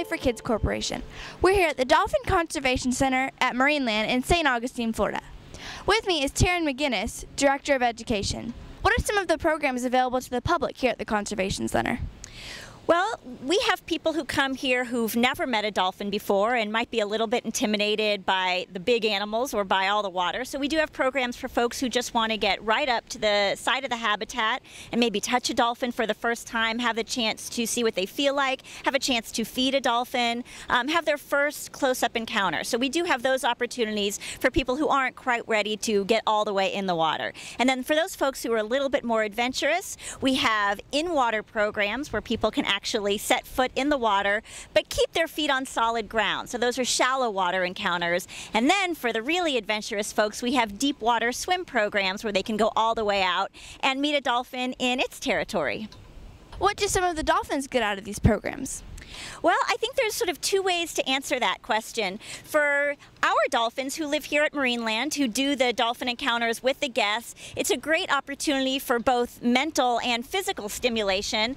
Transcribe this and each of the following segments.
for Kids Corporation. We're here at the Dolphin Conservation Center at Marineland in St. Augustine, Florida. With me is Taryn McGinnis, Director of Education. What are some of the programs available to the public here at the Conservation Center? Well, we have people who come here who've never met a dolphin before and might be a little bit intimidated by the big animals or by all the water. So we do have programs for folks who just want to get right up to the side of the habitat and maybe touch a dolphin for the first time, have the chance to see what they feel like, have a chance to feed a dolphin, have their first close-up encounter. So we do have those opportunities for people who aren't quite ready to get all the way in the water. And then for those folks who are a little bit more adventurous, we have in-water programs where people can actually set foot in the water but keep their feet on solid ground. So those are shallow water encounters. And then for the really adventurous folks, we have deep water swim programs where they can go all the way out and meet a dolphin in its territory. What do some of the dolphins get out of these programs? Well, I think there's sort of two ways to answer that question. For our dolphins who live here at Marineland, who do the dolphin encounters with the guests, it's a great opportunity for both mental and physical stimulation.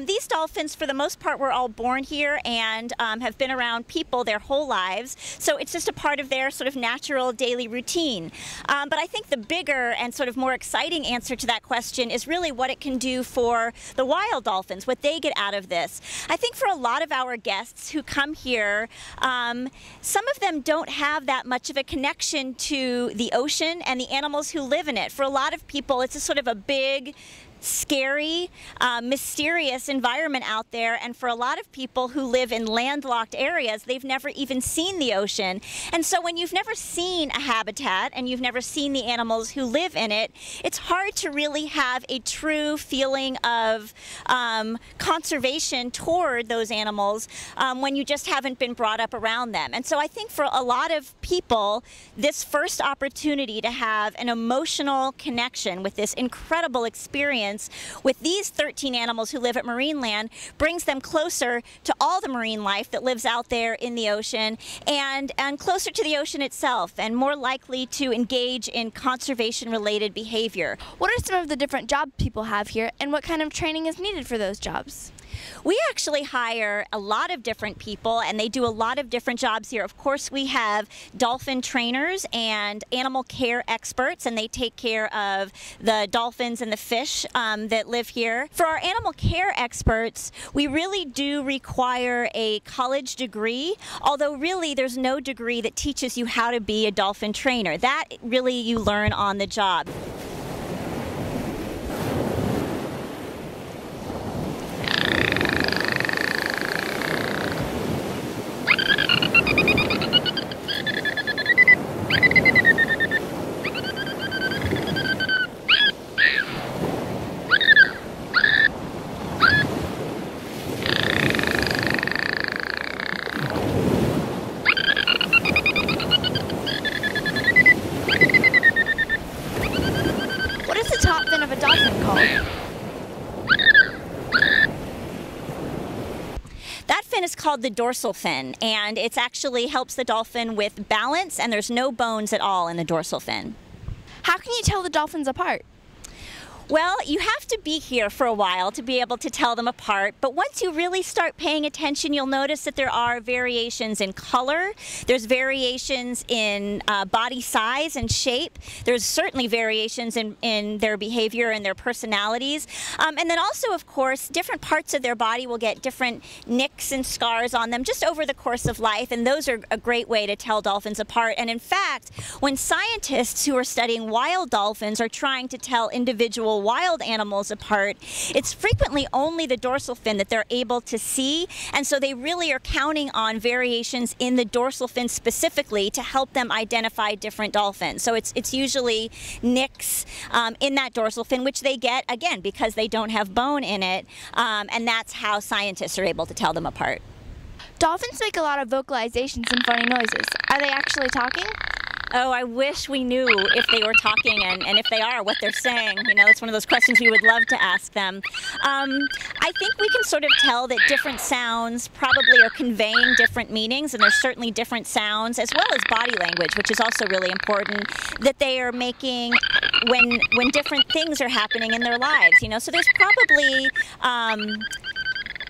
These dolphins, for the most part, were all born here and have been around people their whole lives, so it's just a part of their sort of natural daily routine. But I think the bigger and sort of more exciting answer to that question is really what it can do for the wild dolphins, what they get out of this. I think for a lot of our guests who come here, some of them don't have that much of a connection to the ocean and the animals who live in it. For a lot of people, it's a sort of a big, scary, mysterious environment out there, and for a lot of people who live in landlocked areas, they've never even seen the ocean. And so when you've never seen a habitat and you've never seen the animals who live in it, it's hard to really have a true feeling of conservation toward those animals when you just haven't been brought up around them. And so I think for a lot of people, this first opportunity to have an emotional connection with this incredible experience with these 13 animals who live at Marineland brings them closer to all the marine life that lives out there in the ocean and closer to the ocean itself and more likely to engage in conservation-related behavior. What are some of the different jobs people have here, and what kind of training is needed for those jobs? We actually hire a lot of different people, and they do a lot of different jobs here. Of course, we have dolphin trainers and animal care experts, and they take care of the dolphins and the fish that live here. For our animal care experts, we really do require a college degree, although really there's no degree that teaches you how to be a dolphin trainer. That really you learn on the job. Of a dolphin called? That fin is called the dorsal fin, and it actually helps the dolphin with balance, and there's no bones at all in the dorsal fin. How can you tell the dolphins apart? Well, you have to be here for a while to be able to tell them apart, but once you really start paying attention, you'll notice that there are variations in color, there's variations in body size and shape, there's certainly variations in their behavior and their personalities, and then also, of course, different parts of their body will get different nicks and scars on them just over the course of life, and those are a great way to tell dolphins apart. And in fact, when scientists who are studying wild dolphins are trying to tell individual wild animals apart, it's frequently only the dorsal fin that they're able to see, and so they really are counting on variations in the dorsal fin specifically to help them identify different dolphins. So it's usually nicks in that dorsal fin, which they get, again, because they don't have bone in it, and that's how scientists are able to tell them apart. Dolphins make a lot of vocalizations and funny noises. Are they actually talking? Oh, I wish we knew if they were talking and if they are, what they're saying. You know, it's one of those questions we would love to ask them. I think we can sort of tell that different sounds probably are conveying different meanings, and there's certainly different sounds, as well as body language, which is also really important, that they are making when different things are happening in their lives. You know, so there's probably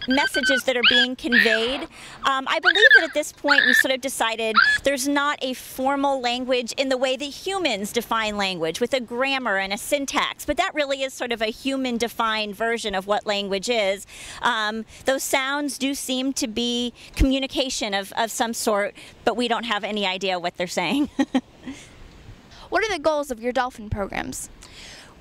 messages that are being conveyed. I believe that at this point we've sort of decided there's not a formal language in the way that humans define language with a grammar and a syntax, but that really is sort of a human-defined version of what language is. Those sounds do seem to be communication of some sort, but we don't have any idea what they're saying. What are the goals of your dolphin programs?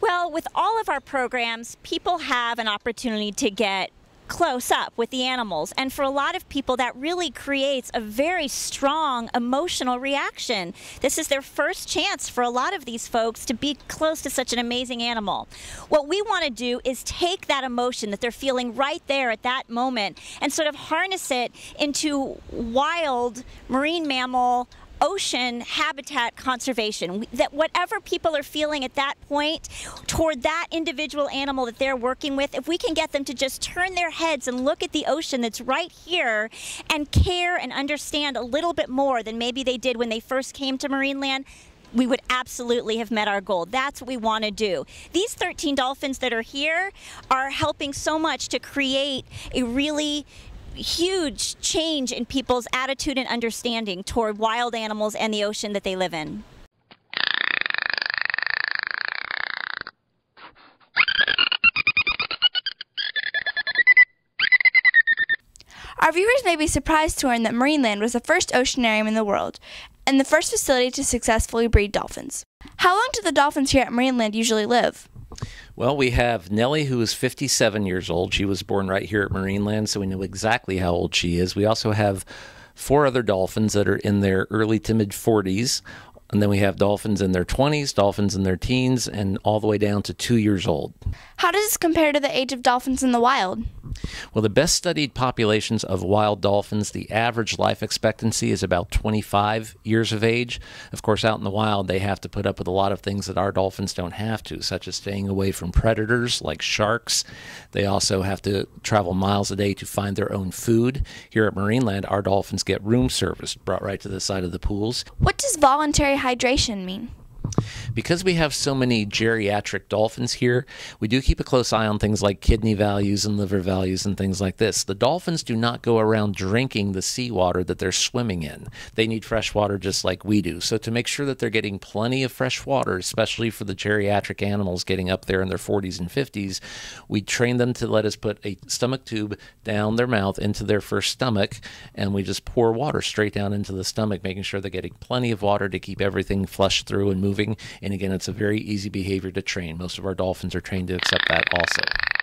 Well, with all of our programs, people have an opportunity to get close up with the animals, and for a lot of people that really creates a very strong emotional reaction. This is their first chance for a lot of these folks to be close to such an amazing animal. What we want to do is take that emotion that they're feeling right there at that moment and sort of harness it into wild marine mammal ocean habitat conservation. That whatever people are feeling at that point toward that individual animal that they're working with, if we can get them to just turn their heads and look at the ocean that's right here and care and understand a little bit more than maybe they did when they first came to Marineland, we would absolutely have met our goal. That's what we want to do. These 13 dolphins that are here are helping so much to create a really huge change in people's attitude and understanding toward wild animals and the ocean that they live in. Our viewers may be surprised to learn that Marineland was the first oceanarium in the world and the first facility to successfully breed dolphins. How long do the dolphins here at Marineland usually live? Well, we have Nellie, who is 57 years old. She was born right here at Marineland, so we know exactly how old she is. We also have 4 other dolphins that are in their early to mid-40s. And then we have dolphins in their 20s, dolphins in their teens, and all the way down to 2 years old. How does this compare to the age of dolphins in the wild? Well, the best studied populations of wild dolphins, the average life expectancy is about 25 years of age. Of course, out in the wild, they have to put up with a lot of things that our dolphins don't have to, such as staying away from predators like sharks. They also have to travel miles a day to find their own food. Here at Marineland, our dolphins get room service brought right to the side of the pools. What does voluntary hydration mean? Because we have so many geriatric dolphins here, we do keep a close eye on things like kidney values and liver values and things like this. The dolphins do not go around drinking the seawater that they're swimming in. They need fresh water just like we do. So to make sure that they're getting plenty of fresh water, especially for the geriatric animals getting up there in their 40s and 50s, we train them to let us put a stomach tube down their mouth into their first stomach, and we just pour water straight down into the stomach, making sure they're getting plenty of water to keep everything flushed through and moving. And again, it's a very easy behavior to train. Most of our dolphins are trained to accept that also.